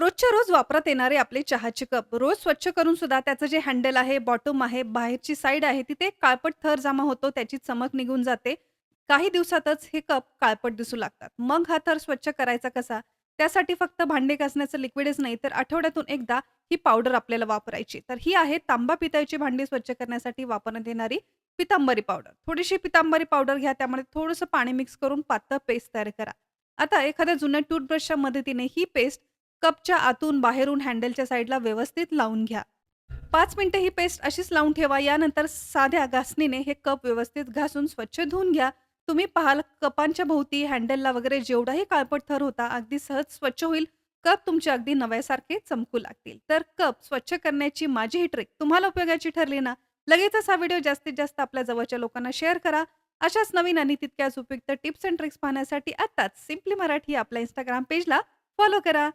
रोजच्या रोज वापरात येणारे आपले चहाचे कप रोज स्वच्छ करून सुद्धा त्याचं जे हँडल आहे, बॉटम आहे, बाहेरची साईड आहे, तिथे काळपट थर जमा होतो, त्याची चमक निघून जाते. काही दिवसातच हे कप काळपट दिसू लागतात. मग हा थर स्वच्छ करायचा कसा? त्यासाठी फक्त भांडे घासण्याचं लिक्विडच नाही, तर आठवड्यातून एकदा ही पावडर आपल्याला वापरायची. तर ही आहे तांबा पितळेची भांडी स्वच्छ करण्यासाठी वापरण्यात येणारी पितांबरी पावडर. थोडीशी पितांबरी पावडर घ्या, त्यामध्ये थोडंसं पाणी मिक्स करून पातळ पेस्ट तयार करा. आता एखाद्या जुन्या टूथब्रशच्या मदतीने ही पेस्ट कपच्या आतून, बाहेरून हँडलच्या साईडला व्यवस्थित लावून घ्या. 5 मिनिटं ही पेस्ट अशीच लावून ठेवा. यानंतर साध्या घासणीने हे कप व्यवस्थित घासून स्वच्छ धुवून घ्या. तुम्ही पाहाल कपांच्या भोवती, हँडलला वगैरे जेवढाही काळपट थर होता, अगदी सहज स्वच्छ होईल. कप तुमचे अगदी नव्यासारखे चमकू लागतील. तर कप स्वच्छ करण्याची माझी ही ट्रिक तुम्हाला उपयोगाची ठरली ना? लगेचच हा व्हिडिओ जास्तीत जास्त आपल्या जवळच्या लोकांना शेअर करा. अशाच नवीन आणि तितक्याच उपयुक्त टिप्स एंड ट्रिक्स पाहण्यासाठी आत्ताच सिम्पली मराठी आपल्या Instagram पेजला फॉलो करा.